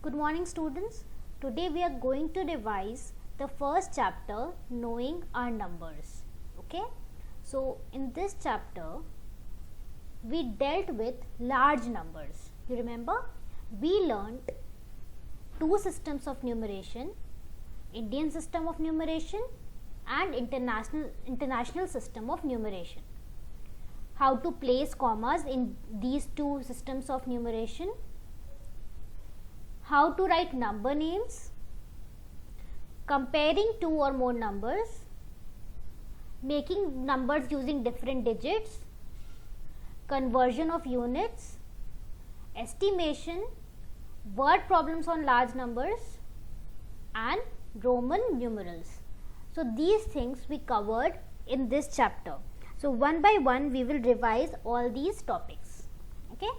Good morning students. Today we are going to revise the first chapter, knowing our numbers. Okay. So in this chapter we dealt with large numbers. You remember we learnt two systems of numeration, Indian system of numeration and international system of numeration. How to place commas in these two systems of numeration, how to write number names, comparing two or more numbers, making numbers using different digits, conversion of units, estimation, word problems on large numbers and Roman numerals. So these things we covered in this chapter. So one by one we will revise all these topics. Okay.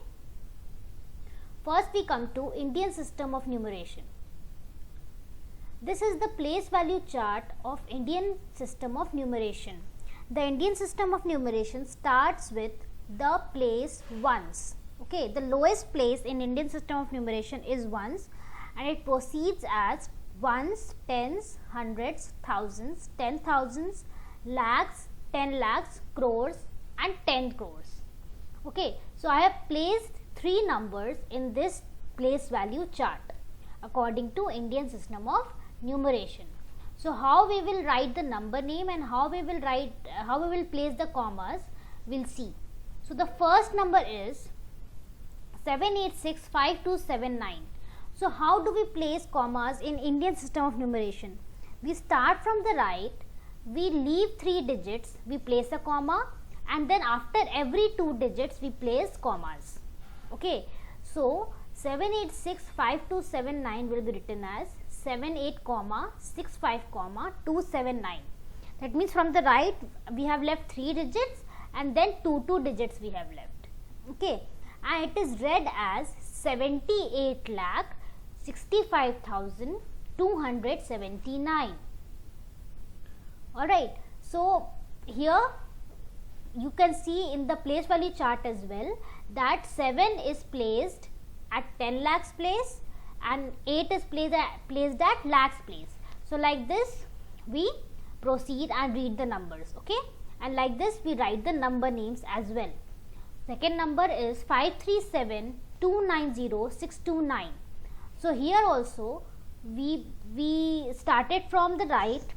First we come to Indian system of numeration. This is the place value chart of Indian system of numeration. The Indian system of numeration starts with the place ones. Okay, the lowest place in Indian system of numeration is ones, and it proceeds as ones, tens, hundreds, thousands, 10,000s, lakhs, 10 lakhs, crores and 10 crores. Okay, so I have placed three numbers in this place value chart according to Indian system of numeration. So how we will write the number name and how we will place the commas, we'll see. So the first number is 7865279. So how do we place commas in Indian system of numeration? We start from the right, we leave 3 digits, we place a comma, and then after every 2 digits we place commas. Okay, so 7865279 will be written as 78,65,279. That means from the right we have left 3 digits and then 2 digits we have left. Okay, and it is read as 78,65,279. Alright, so here you can see in the place value chart as well that 7 is placed at 10 lakhs place and 8 is placed at lakhs place. So like this we proceed and read the numbers. Okay, and like this we write the number names as well. Second number is 537290629. So here also we started from the right,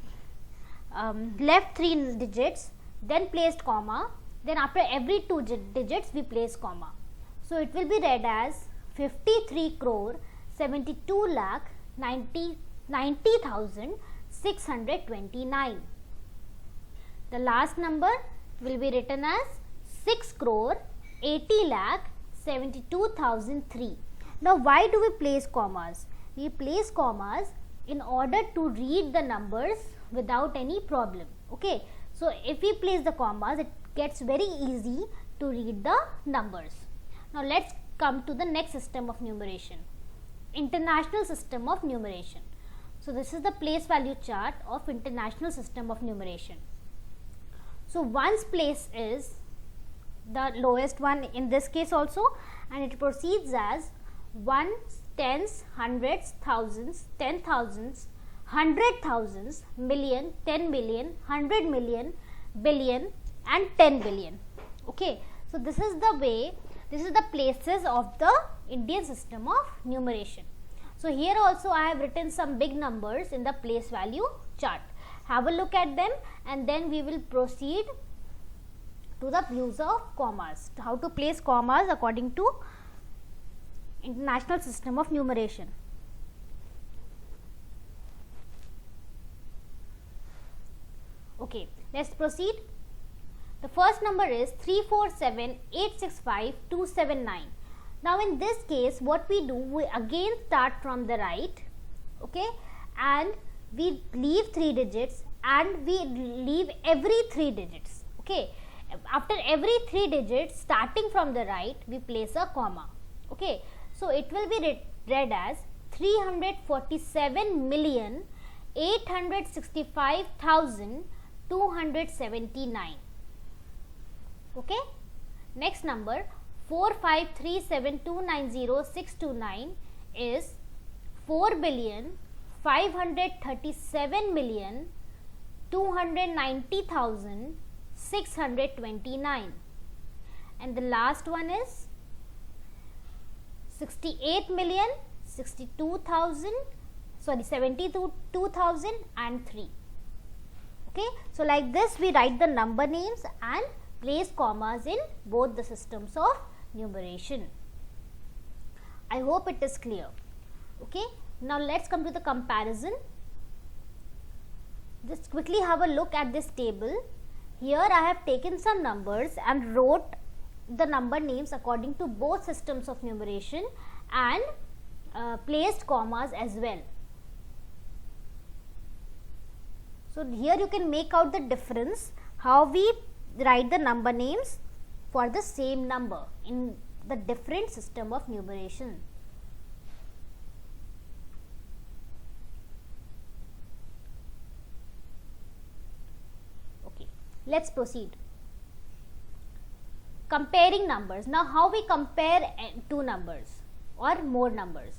left 3 digits, then placed comma, then after every 2 digits we place comma. So it will be read as 53 crore 72 lakh 90,629. The last number will be written as 6 crore 80 lakh 72,003. Now why do we place commas? We place commas in order to read the numbers without any problem. Okay, so if we place the commas, it gets very easy to read the numbers. Now let's come to the next system of numeration, international system of numeration. So this is the place value chart of international system of numeration. So ones place is the lowest one in this case also, and it proceeds as ones, tens, hundreds, thousands, 10,000s, 100,000s, million, 10 million, 100 million, billion and 10 billion. Okay, so this is the way, this is the places of the Indian system of numeration. So here also I have written some big numbers in the place value chart. Have a look at them and then we will proceed to the use of commas, how to place commas according to international system of numeration. Okay, let's proceed. The first number is 347865279. Now in this case what we do, we again start from the right, okay, and we leave 3 digits and we leave every 3 digits. Okay, after every 3 digits starting from the right we place a comma. Okay, so it will be read as 347,865,279. Okay, next number 4537290,629 is 4,537,290,629, and the last one is 72,003. Okay, so like this we write the number names and place commas in both the systems of numeration. I hope it is clear. Okay, now let's come to the comparison. Just quickly have a look at this table. Here I have taken some numbers and wrote the number names according to both systems of numeration and placed commas as well. So here you can make out the difference how we write the number names for the same number in the different system of numeration. Okay, let's proceed. Comparing numbers. Now how we compare two numbers or more numbers?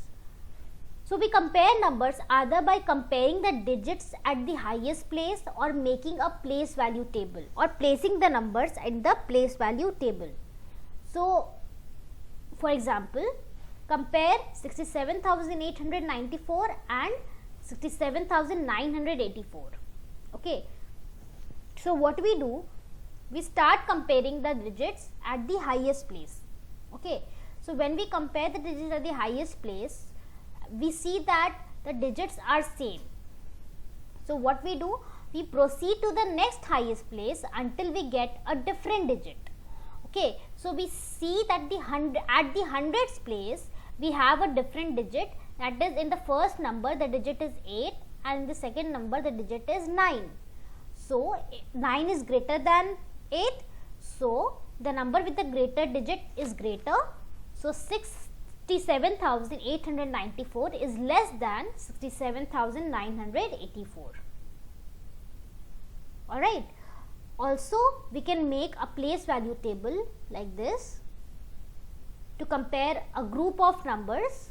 So we compare numbers either by comparing the digits at the highest place or making a place value table or placing the numbers in the place value table. So for example, compare 67,894 and 67,984. Okay, so what we do, we start comparing the digits at the highest place. Okay, so when we compare the digits at the highest place, we see that the digits are same. So what we do, we proceed to the next highest place until we get a different digit. Okay, so we see that at the hundreds place we have a different digit, that is in the first number the digit is 8 and in the second number the digit is 9. So 9 is greater than 8, so the number with the greater digit is greater. So 67,894 is less than 67,984. Alright. Also, we can make a place value table like this to compare a group of numbers,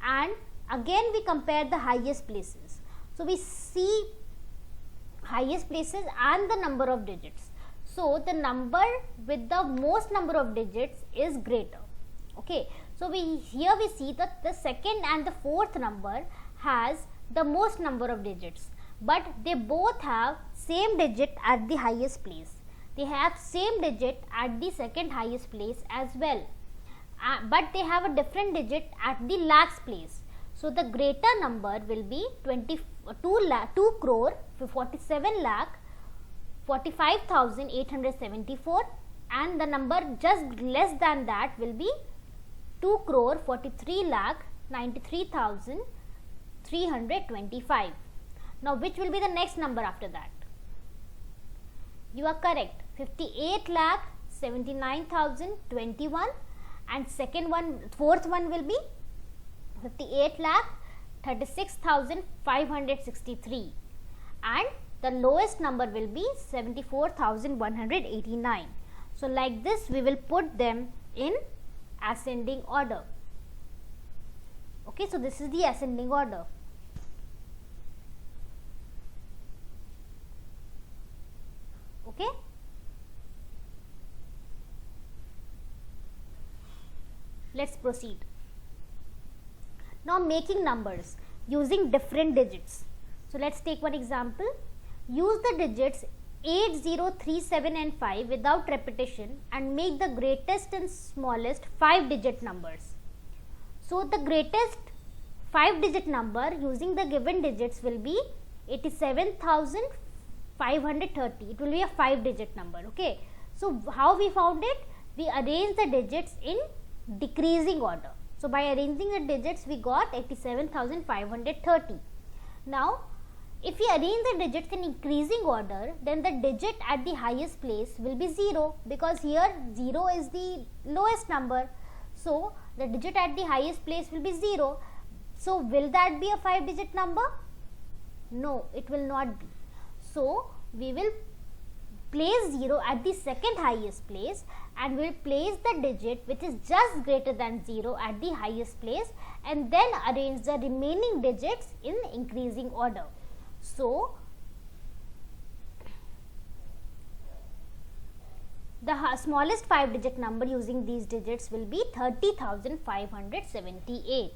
and again we compare the highest places. So we see highest places and the number of digits. So the number with the most number of digits is greater. Okay, so here we see that the second and the fourth number has the most number of digits, but they both have same digit at the highest place. They have same digit at the second highest place as well, but they have a different digit at the lakhs place. So the greater number will be 2 crore 47 lakh 45,874, and the number just less than that will be 2 crore 43 lakh 93,325. Now which will be the next number after that? You are correct, 58 lakh 79,021, and fourth one will be 58 lakh 36,563, and the lowest number will be 74,189. So like this we will put them in ascending order. Okay, so this is the ascending order. Okay, let's proceed. Now making numbers using different digits. So let's take one example. Use the digits 8, 0, 3, 7 and 5 without repetition and make the greatest and smallest 5-digit numbers. So the greatest 5-digit number using the given digits will be 87,530. It will be a 5-digit number. Okay, so how we found it? We arrange the digits in decreasing order. So by arranging the digits we got 87,530. Now if we arrange the digits in increasing order, then the digit at the highest place will be 0, because here 0 is the lowest number. So the digit at the highest place will be 0. So will that be a 5-digit number? No, it will not be. So we will place 0 at the second highest place and will place the digit which is just greater than 0 at the highest place, and then arrange the remaining digits in increasing order. So the smallest 5-digit number using these digits will be 30,578.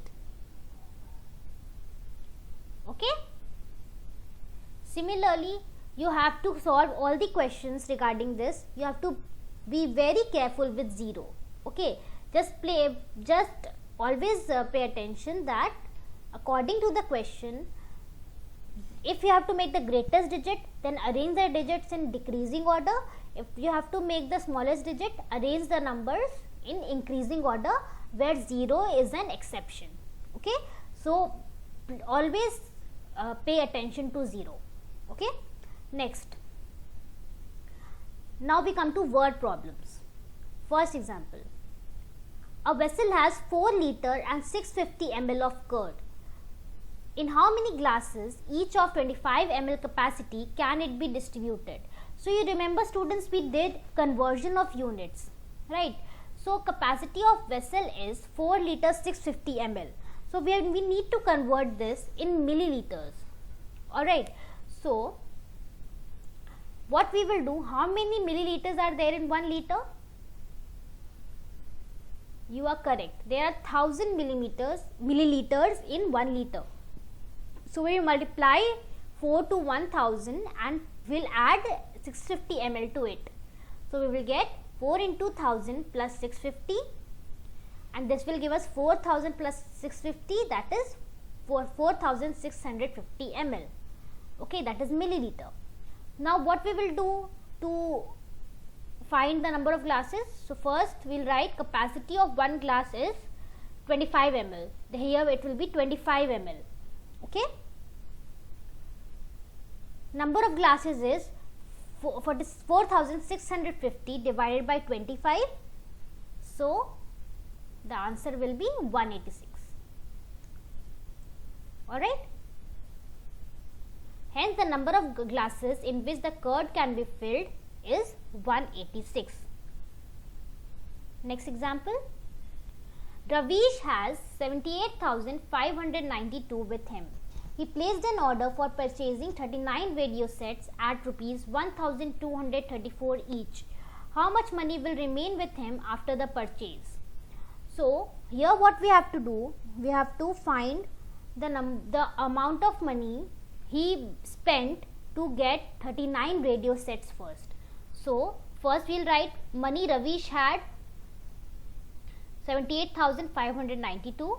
Okay. Similarly, you have to solve all the questions regarding this. You have to be very careful with 0. Okay. Just always pay attention that according to the question, if you have to make the greatest digit, then arrange the digits in decreasing order. If you have to make the smallest digit, arrange the numbers in increasing order, where 0 is an exception. Okay. So always pay attention to 0. Okay. Next, now we come to word problems. First example, a vessel has 4 liter and 650 ml of curd. In how many glasses, each of 25 ml capacity, can it be distributed? So you remember, students, we did conversion of units, right? So capacity of vessel is 4 liters 650 ml. So we need to convert this in milliliters. Alright, so what we will do, how many milliliters are there in 1 liter? You are correct. There are 1000 milliliters in 1 liter. So we will multiply 4 to 1000 and we'll add 650 ml to it. So we will get 4 into 1000 plus 650, and this will give us 4000 plus 650, that is 4650 ml. Okay, that is milliliter. Now what we will do to find the number of glasses? So first we will write capacity of one glass is 25 ml. Here it will be 25 ml. Okay. Number of glasses is 4650 divided by 25. So the answer will be 186. Alright. Hence the number of glasses in which the curd can be filled is 186. Next example. Ravish has 78,592 with him. He placed an order for purchasing 39 radio sets at rupees 1,234 each. How much money will remain with him after the purchase? So here what we have to do, we have to find the amount of money he spent to get 39 radio sets first. So first we will write money Ravish had 78,592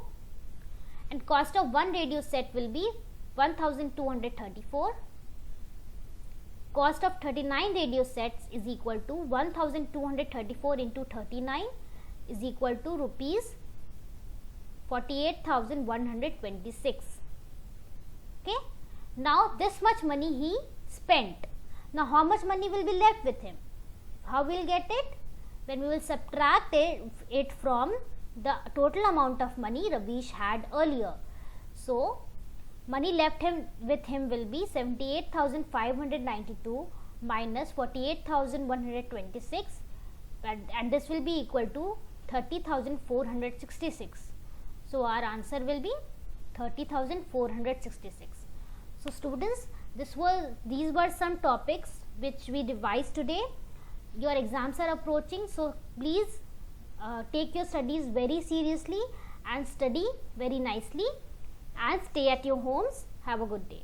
and cost of one radio set will be 1,234. Cost of 39 radio sets is equal to 1,234 into 39 is equal to rupees 48,126. Okay. Now this much money he spent. Now how much money will be left with him? How we will get it? When we will subtract it from the total amount of money Ravish had earlier. So money left with him will be 78,592 minus 48,126, and this will be equal to 30,466. So our answer will be 30,466. So students, these were some topics which we revised today. Your exams are approaching, so please take your studies very seriously and study very nicely and stay at your homes. Have a good day.